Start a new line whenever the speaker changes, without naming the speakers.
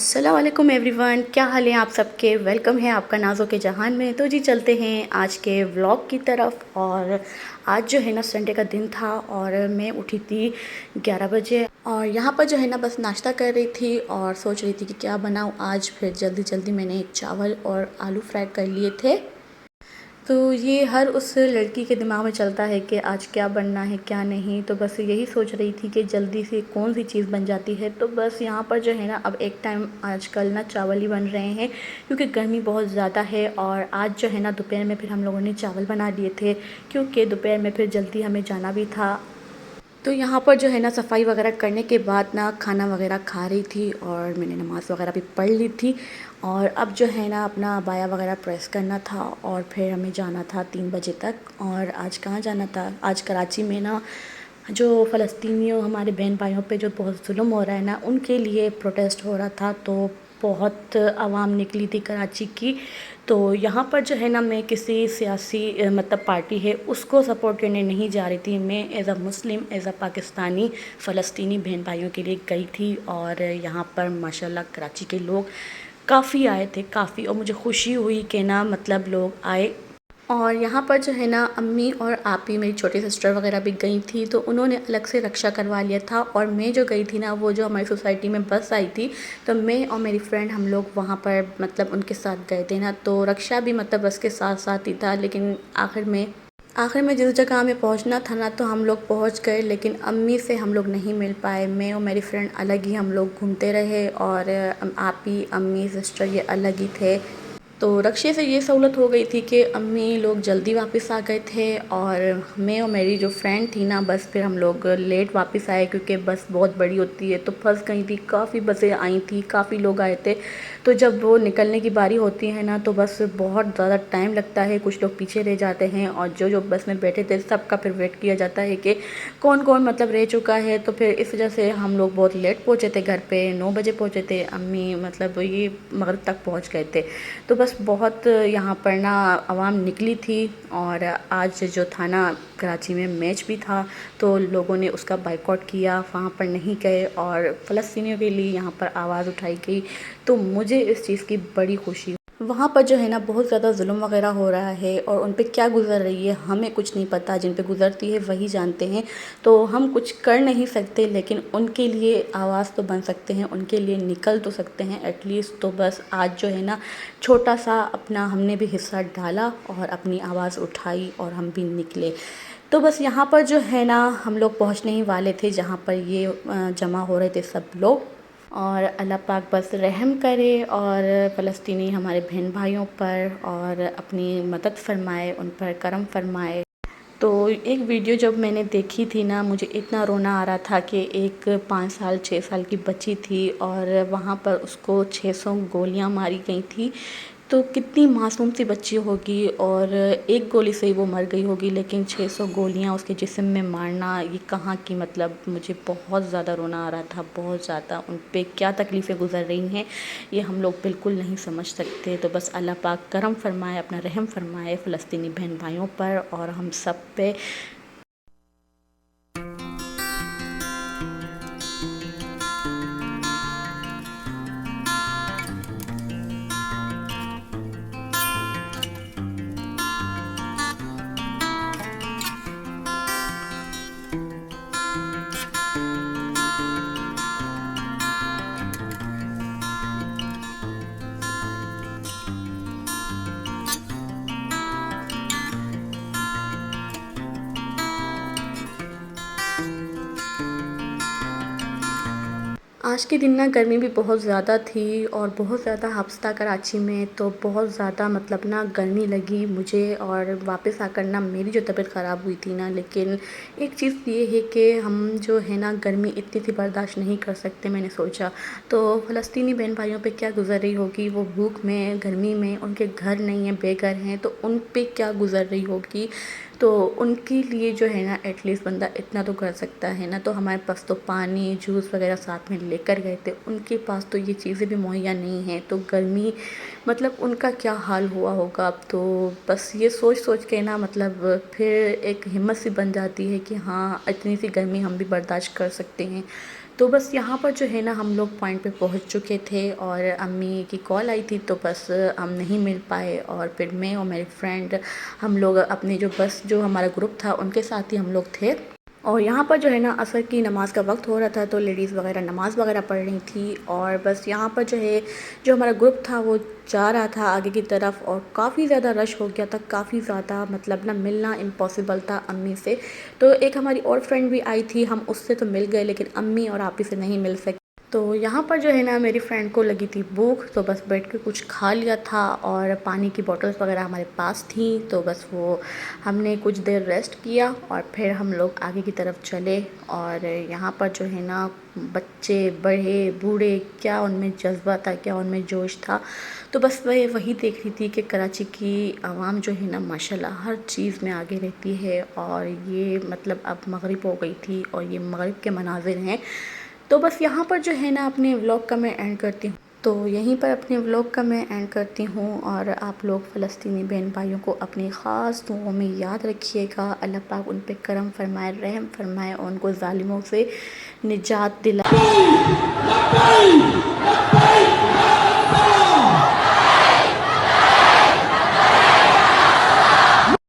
अस्सलाम वालेकुम एवरीवन, क्या हाल है आप सबके। वेलकम है आपका नाज़ों के जहान में। तो जी चलते हैं आज के व्लॉग की तरफ। और आज जो है ना संडे का दिन था और मैं उठी थी 11 बजे और यहाँ पर जो है ना बस नाश्ता कर रही थी और सोच रही थी कि क्या बनाऊँ आज। फिर जल्दी जल्दी मैंने एक चावल और आलू फ्राई कर लिए थे। तो ये हर उस लड़की के दिमाग में चलता है कि आज क्या बनना है क्या नहीं। तो बस यही सोच रही थी कि जल्दी से कौन सी चीज़ बन जाती है। तो बस यहाँ पर जो है ना अब एक टाइम आजकल ना चावल ही बन रहे हैं क्योंकि गर्मी बहुत ज़्यादा है। और आज जो है ना दोपहर में फिर हम लोगों ने चावल बना लिए थे क्योंकि दोपहर में फिर जल्दी हमें जाना भी था। तो यहाँ पर जो है ना सफाई वगैरह करने के बाद ना खाना वगैरह खा रही थी और मैंने नमाज़ वगैरह भी पढ़ ली थी। और अब जो है ना अपना बाया वगैरह प्रेस करना था और फिर हमें जाना था 3 बजे तक। और आज कहाँ जाना था, आज कराची में ना जो फ़लस्तीनियों हमारे बहन भाइयों पे जो बहुत जुल्म हो रहा है ना उनके लिए प्रोटेस्ट हो रहा था। तो बहुत आवाम निकली थी कराची की। तो यहाँ पर जो है ना मैं किसी सियासी मतलब पार्टी है उसको सपोर्ट करने नहीं जा रही थी। मैं as a Muslim as a Pakistani फ़लस्तीनी बहन भाइयों के लिए गई थी। और यहाँ पर माशाल्लाह कराची के लोग काफ़ी आए थे, काफ़ी। और मुझे खुशी हुई कि ना मतलब लोग आए। और यहाँ पर जो है ना अम्मी और आपी मेरी छोटी सिस्टर वगैरह भी गई थी तो उन्होंने अलग से रक्षा करवा लिया था। और मैं जो गई थी ना वो जो हमारी सोसाइटी में बस आई थी तो मैं और मेरी फ्रेंड हम लोग वहाँ पर मतलब उनके साथ गए थे ना। तो रक्षा भी मतलब बस के साथ साथ ही था। लेकिन आखिर में जिस जगह हमें पहुंचना था ना तो हम लोग पहुंच गए लेकिन अम्मी से हम लोग नहीं मिल पाए। मैं और मेरी फ्रेंड अलग ही हम लोग घूमते रहे और आपी अम्मी सिस्टर ये अलग ही थे। तो रक्शे से ये सहूलत हो गई थी कि अम्मी लोग जल्दी वापस आ गए थे और मैं और मेरी जो फ्रेंड थी ना बस फिर हम लोग लेट वापस आए क्योंकि बस बहुत बड़ी होती है तो फंस गई थी। काफ़ी बसें आई थी, काफ़ी लोग आए थे। तो जब वो निकलने की बारी होती है ना तो बस बहुत ज़्यादा टाइम लगता है, कुछ लोग पीछे रह जाते हैं और जो जो बस में बैठे थे सबका फिर वेट किया जाता है कि कौन कौन मतलब रह चुका है। तो फिर इस वजह से हम लोग बहुत लेट पहुँचे थे घर पे, 9 बजे पहुँचे थे। अम्मी मतलब ये मगरिब तक पहुँच गए थे। तो बस बहुत यहाँ पर ना आवाम निकली थी। और आज जो था ना कराची में मैच भी था तो लोगों ने उसका बाइकआउट किया, वहाँ पर नहीं गए और फ़लस्तीनियों के लिए यहाँ पर आवाज़ उठाई गई। तो मुझे इस चीज़ की बड़ी खुशी। वहाँ पर जो है ना बहुत ज़्यादा जुल्म वगैरह हो रहा है और उन पे क्या गुज़र रही है हमें कुछ नहीं पता, जिन पे गुज़रती है वही जानते हैं। तो हम कुछ कर नहीं सकते लेकिन उनके लिए आवाज़ तो बन सकते हैं, उनके लिए निकल तो सकते हैं एटलीस्ट। तो बस आज जो है ना छोटा सा अपना हमने भी हिस्सा डाला और अपनी आवाज़ उठाई और हम भी निकले। तो बस यहाँ पर जो है ना हम लोग पहुँचने ही वाले थे जहाँ पर ये जमा हो रहे थे सब लोग। और अल्लाह पाक बस रहम करे और फ़लस्तीनी हमारे बहन भाइयों पर और अपनी मदद फ़रमाए, उन पर करम फ़रमाए। तो एक वीडियो जब मैंने देखी थी ना मुझे इतना रोना आ रहा था कि एक 5 साल 6 साल की बच्ची थी और वहाँ पर उसको 600 गोलियां मारी गई थी। तो कितनी मासूम सी बच्ची होगी और एक गोली से ही वो मर गई होगी लेकिन 600 गोलियां उसके जिस्म में मारना ये कहाँ की मतलब। मुझे बहुत ज़्यादा रोना आ रहा था, बहुत ज़्यादा। उन पे क्या तकलीफ़ें गुजर रही हैं ये हम लोग बिल्कुल नहीं समझ सकते। तो बस अल्लाह पाक करम फरमाए, अपना रहम फरमाए फ़लस्तीनी बहन भाइयों पर और हम सब पे। आज के दिन ना गर्मी भी बहुत ज़्यादा थी और बहुत ज़्यादा हब्स था कराची में। तो बहुत ज़्यादा मतलब ना गर्मी लगी मुझे और वापस आकर ना मेरी जो तबीयत ख़राब हुई थी ना। लेकिन एक चीज़ ये है कि हम जो है ना गर्मी इतनी सी बर्दाश्त नहीं कर सकते। मैंने सोचा तो फ़लस्तीनी बहन भाइयों पे क्या गुज़र रही होगी, वो भूख में गर्मी में उनके घर नहीं है, बेघर हैं, तो उन पे क्या गुज़र रही होगी। तो उनके लिए जो है ना एटलीस्ट बंदा इतना तो कर सकता है ना। तो हमारे पास तो पानी जूस वगैरह साथ में लेकर गए थे, उनके पास तो ये चीज़ें भी मुहैया नहीं हैं। तो गर्मी मतलब उनका क्या हाल हुआ होगा। अब तो बस ये सोच सोच के ना मतलब फिर एक हिम्मत सी बन जाती है कि हाँ इतनी सी गर्मी हम भी बर्दाश्त कर सकते हैं। तो बस यहाँ पर जो है ना हम लोग पॉइंट पे पहुँच चुके थे और अम्मी की कॉल आई थी तो बस हम नहीं मिल पाए। और फिर मैं और मेरी फ्रेंड हम लोग अपनी जो बस जो हमारा ग्रुप था उनके साथ ही हम लोग थे। और यहाँ पर जो है ना असर की नमाज़ का वक्त हो रहा था तो लेडीज़ वगैरह नमाज़ वगैरह पढ़ रही थी। और बस यहाँ पर जो है जो हमारा ग्रुप था वो जा रहा था आगे की तरफ और काफ़ी ज़्यादा रश हो गया था, काफ़ी ज़्यादा मतलब ना मिलना इम्पॉसिबल था अम्मी से। तो एक हमारी और फ्रेंड भी आई थी, हम उससे तो मिल गए लेकिन अम्मी और आपी से नहीं मिल सके। तो यहाँ पर जो है ना मेरी फ्रेंड को लगी थी भूख तो बस बैठ के कुछ खा लिया था और पानी की बॉटल्स वगैरह हमारे पास थी तो बस वो हमने कुछ देर रेस्ट किया और फिर हम लोग आगे की तरफ चले। और यहाँ पर जो है ना बच्चे बड़े बूढ़े क्या उनमें जज्बा था, क्या उनमें जोश था। तो बस वह वही देख रही थी कि कराची की आवाम जो है ना माशाल्लाह हर चीज़ में आगे रहती है। और ये मतलब अब मगरिब हो गई थी और ये मगरिब के मनाजिर हैं। तो बस यहाँ पर जो है ना अपने व्लॉग का मैं एंड करती हूँ। तो यहीं पर अपने व्लॉग का मैं एंड करती हूँ और आप लोग फ़लस्तीनी बहन भाइयों को अपनी ख़ास दुआओं में याद रखिएगा। अल्लाह पाक उन पे करम फरमाए, रहम फरमाए और उनको ज़ालिमों से निजात दिलाए।